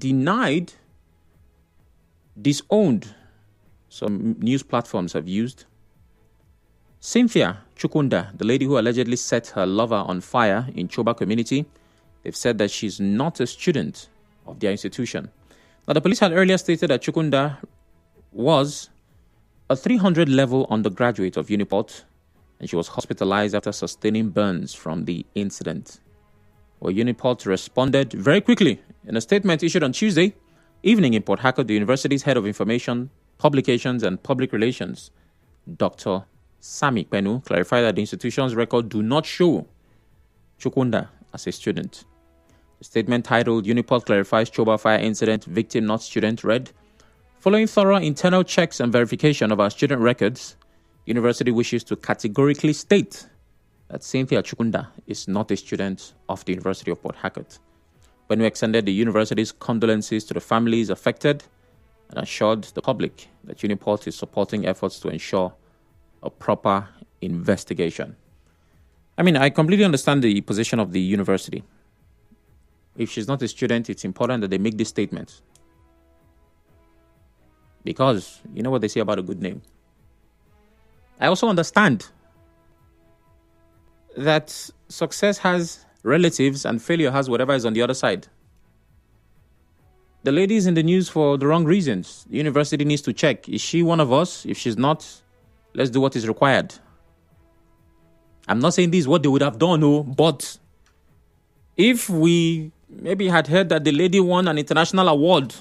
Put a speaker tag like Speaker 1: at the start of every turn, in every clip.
Speaker 1: denied, disowned, some news platforms have used. Cynthia Chukunda, the lady who allegedly set her lover on fire in Choba community, they've said that she's not a student of their institution. Now, the police had earlier stated that Chukunda was a 300-level undergraduate of UNIPORT, and she was hospitalized after sustaining burns from the incident. Well, UNIPORT responded very quickly in a statement issued on Tuesday evening in Port Harcourt. The university's head of information, publications, and public relations, Dr. Sami Penu, clarified that the institution's record do not show Chukunda as a student. The statement titled "UNIPORT clarifies Choba fire incident, victim not student" read, "Following thorough internal checks and verification of our student records, university wishes to categorically state that Cynthia Chukunda is not a student of the University of Port Harcourt. When we extended the university's condolences to the families affected and assured the public that UNIPORT is supporting efforts to ensure a proper investigation." I mean, I completely understand the position of the university. If she's not a student, it's important that they make this statement. Because you know what they say about a good name. I also understand that success has relatives and failure has whatever is on the other side. The lady is in the news for the wrong reasons. The university needs to check. Is she one of us? If she's not, let's do what is required. I'm not saying this is what they would have done, no, but if we maybe had heard that the lady won an international award,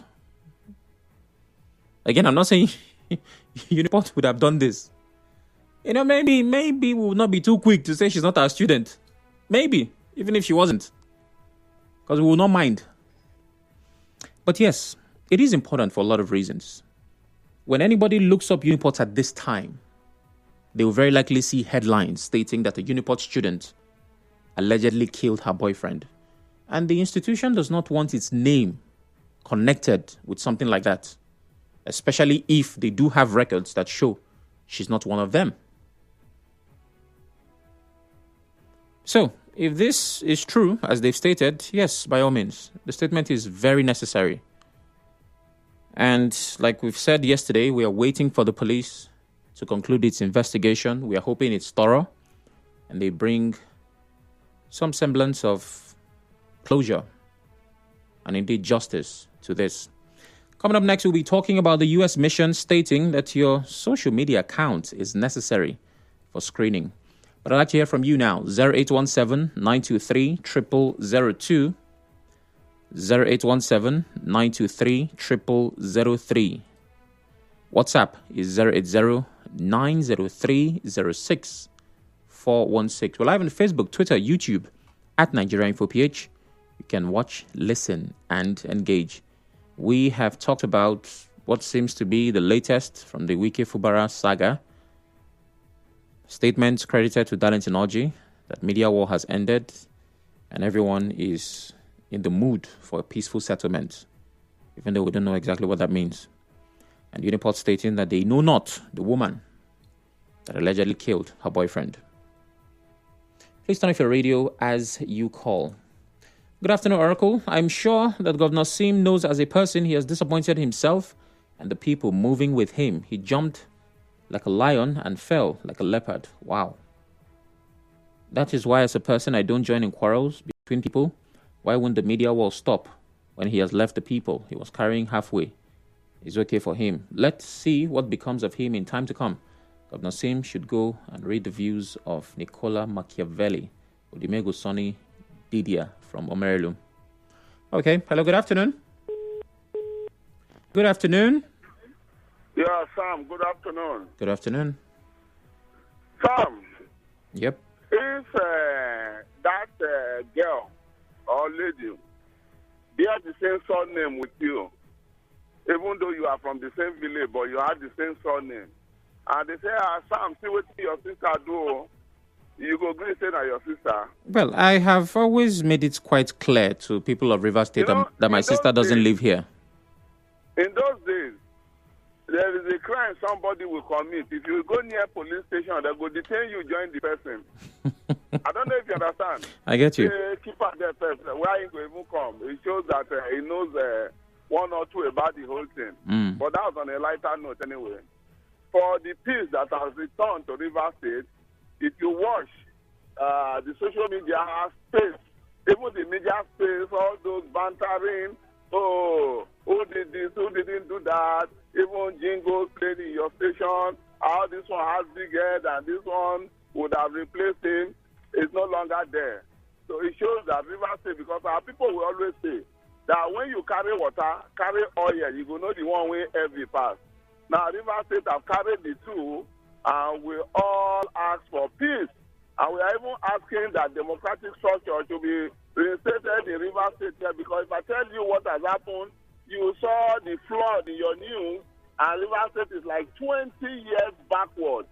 Speaker 1: again, I'm not saying UNIPORT would have done this. You know, maybe we would not be too quick to say she's not our student. Maybe, even if she wasn't. Because we will not mind. But yes, it is important for a lot of reasons. When anybody looks up UNIPORT at this time, they will very likely see headlines stating that a UNIPORT student allegedly killed her boyfriend. And the institution does not want its name connected with something like that, especially if they do have records that show she's not one of them. So, if this is true, as they've stated, yes, by all means, the statement is very necessary. And like we've said yesterday, we are waiting for the police to conclude its investigation. We are hoping it's thorough and they bring some semblance of closure and indeed justice to this. Coming up next, we'll be talking about the U.S. mission stating that your social media account is necessary for screening. But I'd like to hear from you now. 0817-923-0002. 0817-923-0003. WhatsApp is 080-903-06-416. We're live on Facebook, Twitter, YouTube at Nigeria InfoPH. You can watch, listen, and engage. We have talked about what seems to be the latest from the Wike-Fubara saga. Statements credited to Darlington Orji that media war has ended and everyone is in the mood for a peaceful settlement, even though we don't know exactly what that means. And UNIPORT stating that they know not the woman that allegedly killed her boyfriend. Please turn off your radio as you call. Good afternoon, Oracle. I'm sure that Governor Sim knows as a person he has disappointed himself and the people moving with him. He jumped like a lion and fell like a leopard. Wow. That is why as a person I don't join in quarrels between people. Why wouldn't the media war stop when he has left the people he was carrying halfway? It's okay for him. Let's see what becomes of him in time to come. Governor Sim should go and read the views of Nicola Machiavelli, Odimego Sonny Didier from Omerelu. Okay, hello, good afternoon. Good afternoon.
Speaker 2: Yeah, Sam, good afternoon.
Speaker 1: Good afternoon.
Speaker 2: Sam.
Speaker 1: Yep.
Speaker 2: If that girl or lady bear the same surname with you, even though you are from the same village, but you have the same surname, and they say, Sam, see what your sister do, you go agree say that your sister.
Speaker 1: Well, I have always made it quite clear to people of Rivers State that my sister doesn't live here.
Speaker 2: In those days, there is a crime somebody will commit. If you go near police station, they will detain you, join the person. I don't know if you understand.
Speaker 1: I get you.
Speaker 2: Keep at that person. Where he will even come. It shows that he knows one or two about the whole thing. But that was on a lighter note anyway. For the peace that has returned to Rivers State, if you watch the social media space, even the media space, all those bantering, oh, who did this, who didn't do that, even jingles played in your station, how this one has big head and this one would have replaced him, is no longer there. So it shows that Rivers State, because our people will always say that when you carry water, carry oil, you will know the one way every pass. Now Rivers State have carried the two, and we all ask for peace. And we are even asking that democratic structure to be reinstated in Rivers State here, because if I tell you what has happened, you saw the flood in your news, and Rivers State is like 20 years backward.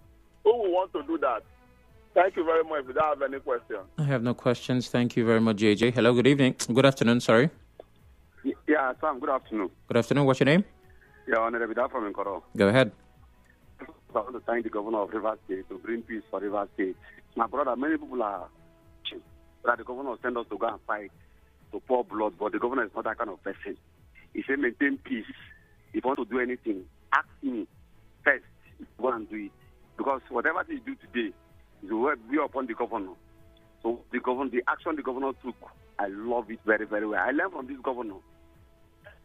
Speaker 2: Who will want to do that? Thank you very much. If you don't have any questions.
Speaker 1: I have no questions. Thank you very much, JJ. Hello, good evening. Good afternoon, sorry.
Speaker 3: Yeah, Sam, good afternoon.
Speaker 1: Good afternoon. What's your name?
Speaker 3: Yeah, Honorable Vida from Nkoro.
Speaker 1: Go ahead.
Speaker 3: I want to thank the governor of Rivers State to bring peace for Rivers State. My brother, many people are that the governor sent us to go and fight, to pour blood, but the governor is not that kind of person. He said maintain peace. If you want to do anything, ask me first. Go and do it. Because whatever they do today is will be upon the governor. So the action the governor took, I love it very, very well. I learned from this governor.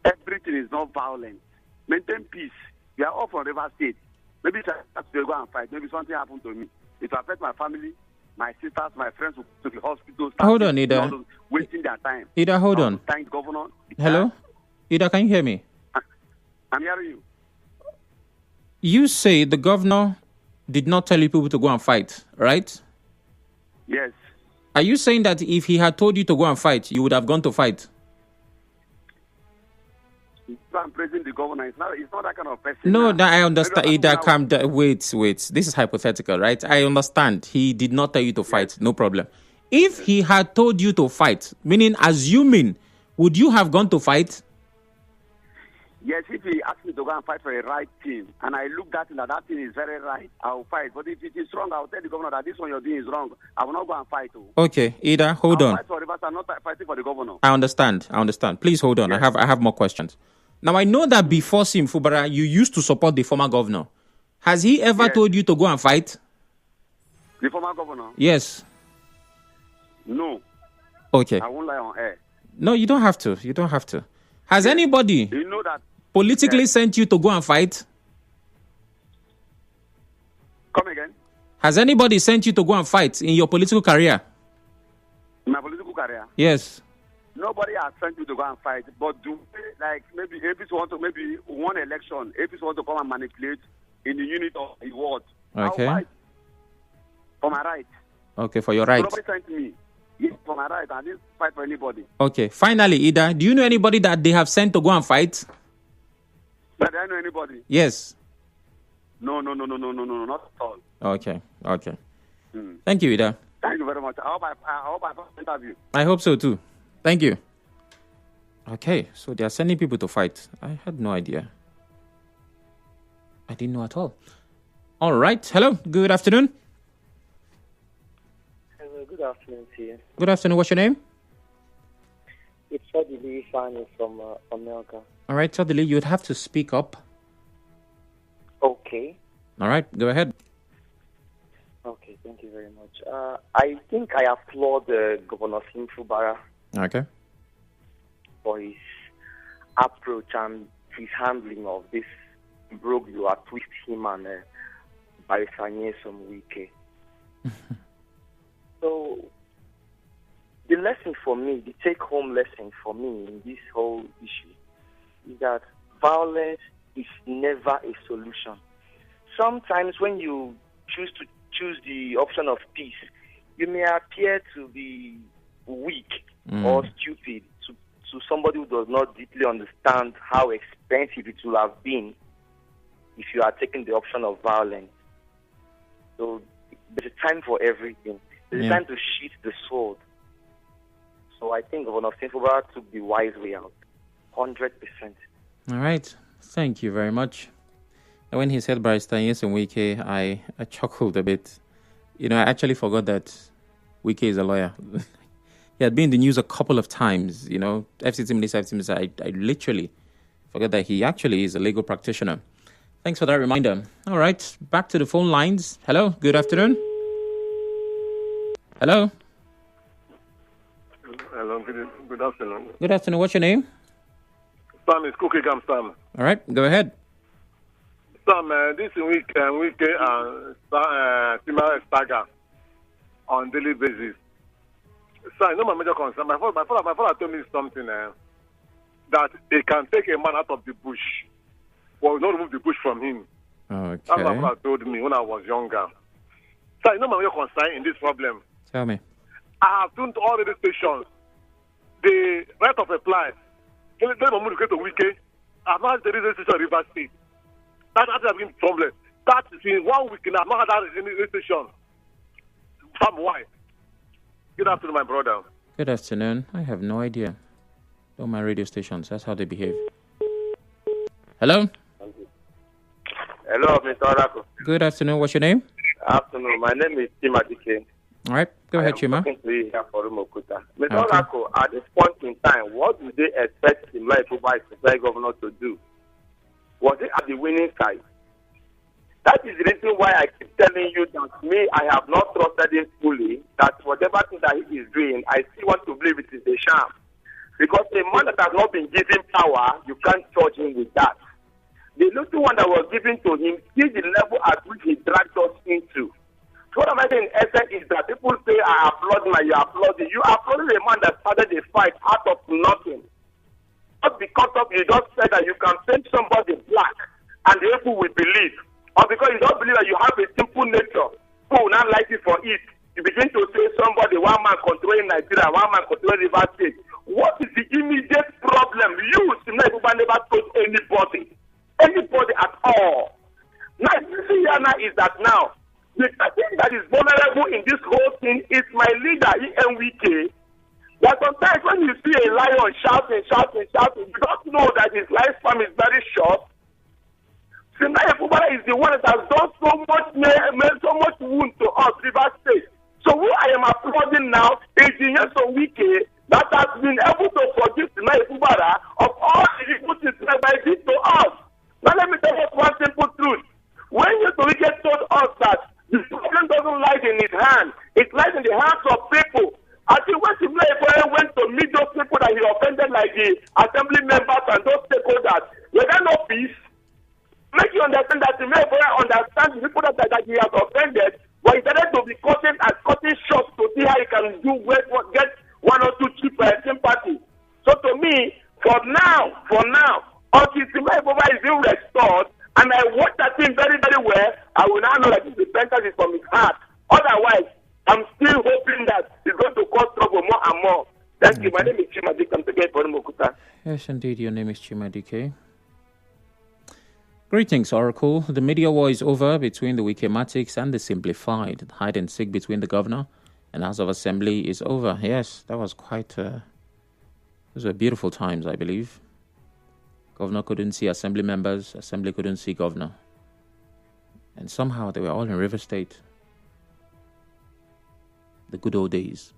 Speaker 3: Everything is not violent. Maintain peace. We are all from Rivers State. Maybe if I have to go and fight, maybe something happened to me. It will affect my family, my sisters, my friends who go to the hospital.
Speaker 1: Hold on, Ida.
Speaker 3: Wasting their time.
Speaker 1: Ida, hold on.
Speaker 3: Thank the governor.
Speaker 1: Hello? Ida, can you hear me?
Speaker 3: I'm hearing you.
Speaker 1: You say the governor did not tell you people to go and fight, right?
Speaker 3: Yes.
Speaker 1: Are you saying that if he had told you to go and fight, you would have gone to fight?
Speaker 3: I'm praising the governor. It's not that kind of person.
Speaker 1: No, I understand. Ida, calm down. Wait. This is hypothetical, right? I understand. He did not tell you to fight. No problem. If he had told you to fight, meaning assuming, would you have gone to fight?
Speaker 3: Yes, if he asked me to go and fight for a right thing, and I look at it that thing is very right, I will fight. But if it is wrong, I will tell the governor that this one you're doing is wrong. I will not go and fight.
Speaker 1: Okay, Ida, hold on.
Speaker 3: Fight for Rivers, I'm not fighting for the governor.
Speaker 1: I understand. Please hold on. Yes. I have more questions. Now, I know that before Wike-Fubara, you used to support the former governor. Has he ever told you to go and fight?
Speaker 3: The former governor?
Speaker 1: Yes.
Speaker 3: No.
Speaker 1: Okay.
Speaker 3: I won't lie on air.
Speaker 1: No, you don't have to. Has anybody politically sent you to go and fight?
Speaker 3: Come again?
Speaker 1: Has anybody sent you to go and fight in your political career?
Speaker 3: In my political career?
Speaker 1: Yes.
Speaker 3: Nobody has sent you to go and fight, but maybe APC want to, maybe one election, APC want to come and manipulate in the unit of the ward.
Speaker 1: Okay.
Speaker 3: I'll fight for my right.
Speaker 1: Okay, for your right.
Speaker 3: Nobody sent me. Yes, for my right. I didn't fight for anybody.
Speaker 1: Okay. Finally, Ida, do you know anybody that they have sent to go and fight?
Speaker 3: But do I know anybody?
Speaker 1: Yes.
Speaker 3: No, not at all.
Speaker 1: Okay. Thank you, Ida.
Speaker 3: Thank you very much. I hope I pass the interview.
Speaker 1: I hope so too. Thank you. Okay, so they are sending people to fight. I had no idea. I didn't know at all. All right. Hello. Good afternoon.
Speaker 4: Hello. Good afternoon to you.
Speaker 1: Good afternoon. What's your name?
Speaker 4: It's Sadili Fani from America.
Speaker 1: All right, Sadili, you'd have to speak up.
Speaker 4: Okay.
Speaker 1: All right. Go ahead.
Speaker 4: Okay. Thank you very much. I think I applaud Governor Wike-Fubara.
Speaker 1: Okay.
Speaker 4: For his approach and his handling of this brogue you are twist him and Barrister Wike. So the lesson for me, the take-home lesson for me in this whole issue is that violence is never a solution. Sometimes when you choose the option of peace, you may appear to be weak or stupid to somebody who does not deeply understand how expensive it will have been if you are taking the option of violence. So there's a time for everything. There's a time to sheath the sword. So I think Governor Wike-Fubara took the wise way out, 100%.
Speaker 1: All right. Thank you very much. And when he said Barrister Wike, I chuckled a bit. I actually forgot that Wike is a lawyer. He had been in the news a couple of times, FCT minister. I literally Forget that he actually is a legal practitioner. Thanks for that reminder. All right, back to the phone lines. Hello, good afternoon. Hello.
Speaker 5: Hello, good afternoon.
Speaker 1: Good afternoon. What's your name?
Speaker 5: Sam is Cookie Gam Sam.
Speaker 1: All right, go ahead.
Speaker 5: Sam, this week and Timara Stagger on daily basis. So I know my major concern. My father told me something that they can take a man out of the bush, but not remove the bush from him.
Speaker 1: Okay.
Speaker 5: That's what my father told me when I was younger. So I know my major concern in this problem.
Speaker 1: Tell me.
Speaker 5: I have tuned to all radio stations. The right of reply. They don't move to Wike. I've not had the radio station River State. That has been a problem. That is in 1 week and I've not had any radio station. Sam, why? Good afternoon, my brother.
Speaker 1: Good afternoon. I have no idea. All my radio stations, that's how they behave. Hello?
Speaker 6: Hello, Mr. Orako.
Speaker 1: Good afternoon. What's your name?
Speaker 6: Afternoon. My name is Chima Dike.
Speaker 1: All right. Go ahead, Chima.
Speaker 6: Talking to you here for Mokuta. Mr. Orako, at this point in time, what do they expect the Wike-Fubara governor to do? Was it at the winning side? That is the reason why I keep telling you that me, I have not trusted him fully, that whatever thing that he is doing, I still want to believe it is a sham. Because a man that has not been given power, you can't judge him with that. The little one that was given to him, see the level at which he dragged us into. So what I'm saying in essence is that people say, I applaud him, you applaud him. You applauded a man that started a fight out of nothing. Not because of you just said that you can paint somebody black and the people will believe. Or because you don't believe that you have a simple nature, who will not like it for it. You begin to say somebody, one man controlling Nigeria, one man controlling River State. What is the immediate problem? You, never told anybody at all. Now, the thing here now is that now, the thing that is vulnerable in this whole thing is my leader, ENWK. That sometimes when you see a lion shouting, you don't know that his lifespan is very short. Wike-Fubara is the one that has done so much wound to us, River State. So who I am applauding now is the Wike that has been able to forgive Wike-Fubara of all the evil things that he did to us. Now let me tell you one simple truth. When Wike told us that the problem doesn't lie in his hand, it lies in the hands of people. I think when Wike went to meet those people that he offended, like the assembly members and those stakeholders, were there no peace? Make you understand that Wike understands the people that he has offended, but he started to be cutting shots to see how he can get one or two cheap sympathy. So to me, for now, until Wike-Fubara is being restored, and I watch that thing very, very well, I will now know that his repentance is from his heart. Otherwise, I'm still hoping that it's going to cause trouble more and more. Thank you. My name is Chima Dike. I'm taking for Mokuta.
Speaker 1: Yes, indeed. Your name is Chima Dike. Greetings, Oracle. The media war is over between the Wikimatics and the Simplified. The hide and seek between the governor and House of Assembly is over. Yes, that was those were beautiful times, I believe. Governor couldn't see assembly members, assembly couldn't see governor. And somehow they were all in River State. The good old days.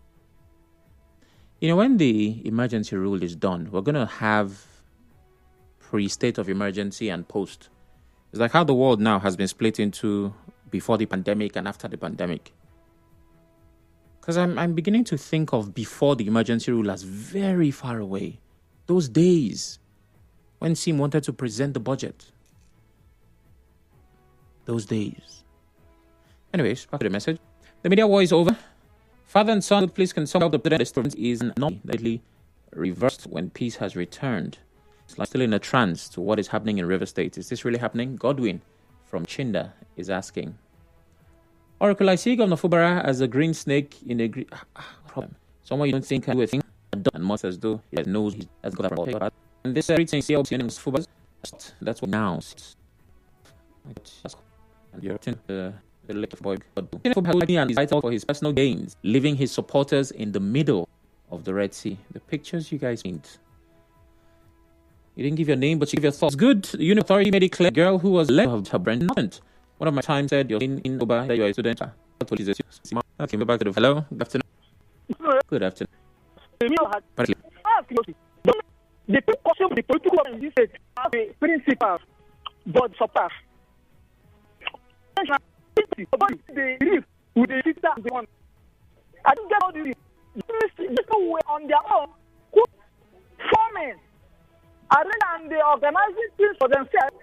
Speaker 1: You know, when the emergency rule is done, we're going to have pre-state of emergency and post. It's like how the world now has been split into before the pandemic and after the pandemic. Because I'm beginning to think of before the emergency rule as very far away. Those days when SIM wanted to present the budget. Those days. Anyways, back to the message. The media war is over. Father and son, please consult the president is not immediately reversed when peace has returned. It's like still in a trance to what is happening in River State. Is this really happening? Godwin from Chinda is asking. Oracle, I see Governor Fubara as a green snake in a green problem. Someone you don't think can do a thing and must as though he knows he has got a problem. And this everything see Fubara. That's what now. And you're the little boy and is vital for his personal gains, leaving his supporters in the middle of the Red Sea. The pictures you guys paint. You didn't give your name, but you give your thoughts. Good. UNIPORT authority made it clear. Girl who was led of her brand. One of my times said you're in Oba, that you are a student. Okay, back to the hello. Good afternoon. Good afternoon.
Speaker 7: The precaution, the political in this state have principles, but surpass. They live with the sister they want. I don't get all this. These people were on their own, forming, and they organizing things for themselves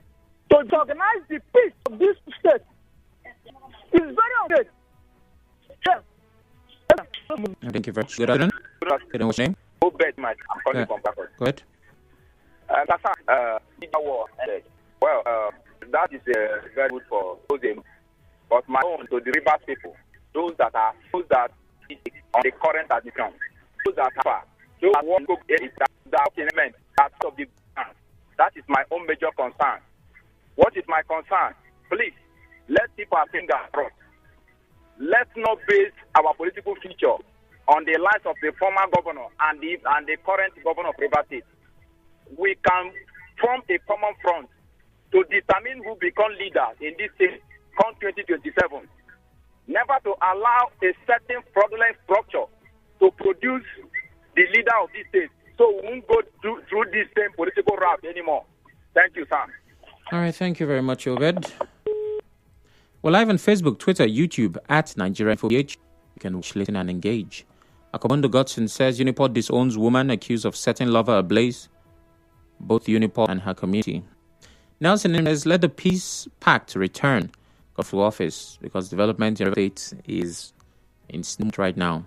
Speaker 7: to organize the peace of this state. It's very unfair.
Speaker 1: Thank you very much. Good afternoon. What's your name?
Speaker 6: I'm calling from Backward.
Speaker 1: Go ahead.
Speaker 6: Well, that is very good for those, but my own to the rivers people, those that is on the current admission, those that want to get that element of the that is my own major concern. What is my concern? Please, let's keep our fingers crossed. Let's not base our political future on the lives of the former governor and the current governor of Rivers State. We can form a common front to determine who become leader in this state come 2027. Never to allow a certain fraudulent structure to produce the leader of this state, so we won't go through this same political route anymore. Thank you, Sam.
Speaker 1: All right, thank you very much, Obed. We're live on Facebook, Twitter, YouTube at Nigeria4BH. You can watch, listen, and engage. Akobondo Godson says UNIPORT disowns woman accused of setting lover ablaze. Both UNIPORT and her community. Nelson says, let the peace pact return to office because development in the state is in snooze right now.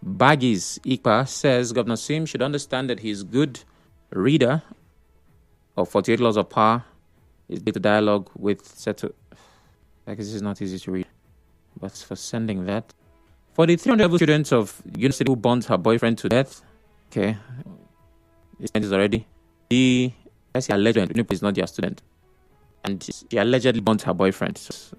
Speaker 1: Baggies Ikpa says Governor Sim should understand that he's good reader of 48 Laws of Power. His data dialogue with Seto. This is not easy to read, but for sending that. For the 300 students of university who burnt her boyfriend to death, okay, this is already. That's a legend. Is not their student, and she allegedly burnt her boyfriend. So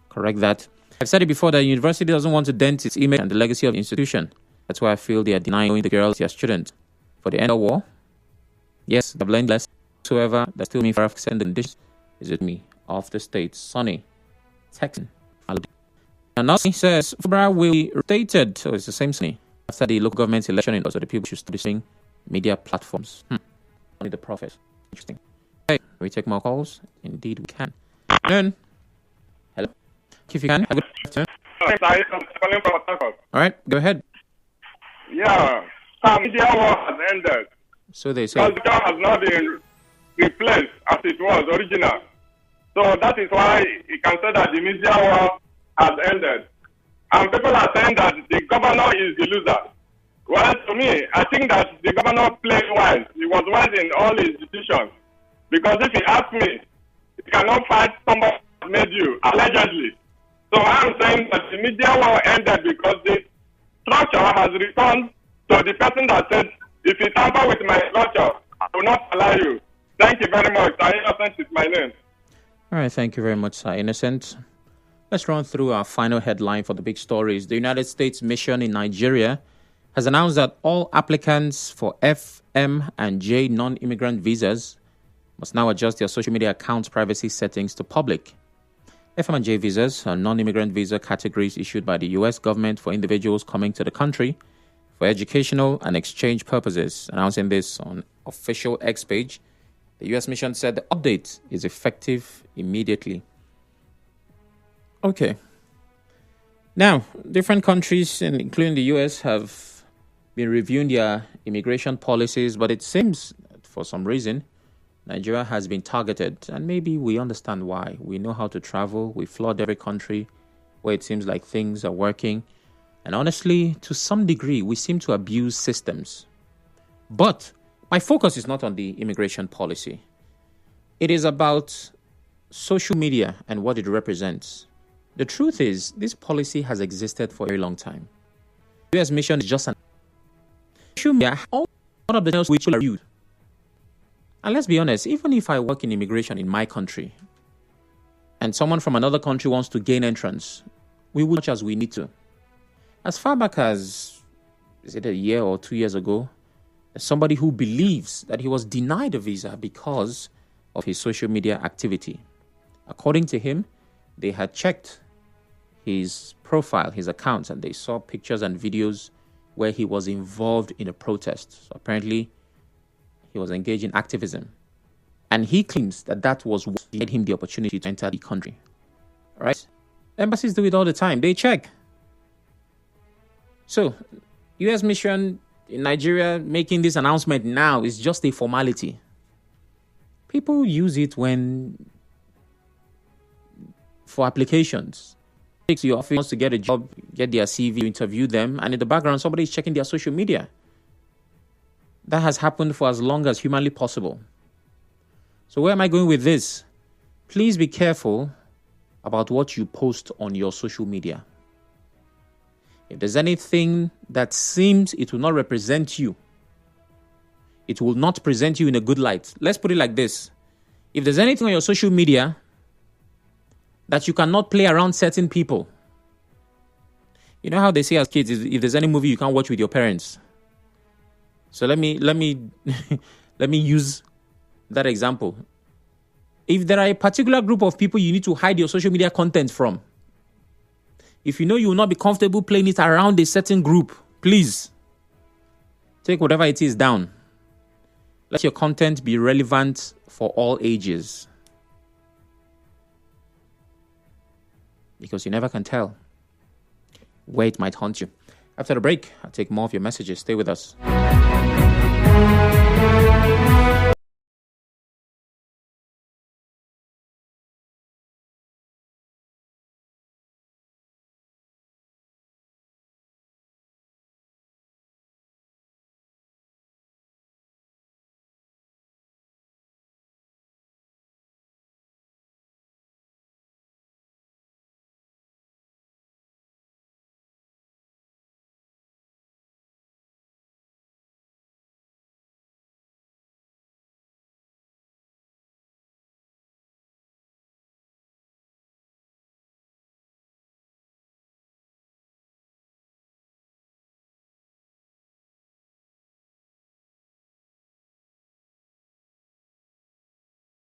Speaker 1: correct that. I've said it before that the university doesn't want to dent its image and the legacy of the institution. That's why I feel they are denying the girls their student. For the end of war, yes, the blame less. Whoever that still means for sending this is it me off the state. Sonny, Texan. And now he says Wike-Fubara will be rotated. So it's the same Sonny after the local government election. So the people should stop using media platforms. Only the prophet. Interesting. Hey, we take more calls? Indeed, we can. Hello. If you can, have a good afternoon. All right, go ahead.
Speaker 2: Yeah, some media war has ended.
Speaker 1: So they say.
Speaker 2: Because the job has not been replaced as it was original. So that is why you can say that the media war has ended. And people are saying that the governor is the loser. Well, to me, I think that the governor played wise. He was wise in all his decisions. Because if you ask me, you cannot fight somebody who made you, allegedly. So I'm saying that the media war ended because the structure has returned to the person that said, if you tamper with my structure, I will not allow you. Thank you very much. Sir Innocent is my name.
Speaker 1: All right, thank you very much, Sir Innocent. Let's run through our final headline for the big stories. The United States mission in Nigeria has announced that all applicants for F, M, and J non-immigrant visas must now adjust their social media account privacy settings to public. F, M, and J visas are non-immigrant visa categories issued by the U.S. government for individuals coming to the country for educational and exchange purposes. Announcing this on official X page, the U.S. mission said the update is effective immediately. Okay. Now, different countries, including the U.S., have been reviewing their immigration policies, but it seems that for some reason, Nigeria has been targeted, and maybe we understand why. We know how to travel. We flood every country where it seems like things are working. And honestly, to some degree, we seem to abuse systems. But my focus is not on the immigration policy. It is about social media and what it represents. The truth is, this policy has existed for a very long time. The U.S. mission is just an social media. All one of the channels which are viewed. And let's be honest, even if I work in immigration in my country, and someone from another country wants to gain entrance, we will much as we need to. As far back as, is it a year or 2 years ago, there's somebody who believes that he was denied a visa because of his social media activity. According to him, they had checked his profile, his accounts, and they saw pictures and videos where he was involved in a protest. So apparently, he was engaged in activism. And he claims that that was what gave him the opportunity to enter the country. All right? Embassies do it all the time. They check. So, U.S. mission in Nigeria making this announcement now is just a formality. People use it for applications. Takes your office to get a job, get their CV, interview them, and in the background, somebody is checking their social media. That has happened for as long as humanly possible. So where am I going with this? Please be careful about what you post on your social media. If there's anything that seems it will not represent you, it will not present you in a good light. Let's put it like this. If there's anything on your social media that you cannot play around certain people, you know how they say as kids, if there's any movie you can't watch with your parents. So let me let me use that example. If there are a particular group of people you need to hide your social media content from, if you know you will not be comfortable playing it around a certain group, please take whatever it is down. Let your content be relevant for all ages. Because you never can tell where it might haunt you. After the break, I'll take more of your messages. Stay with us.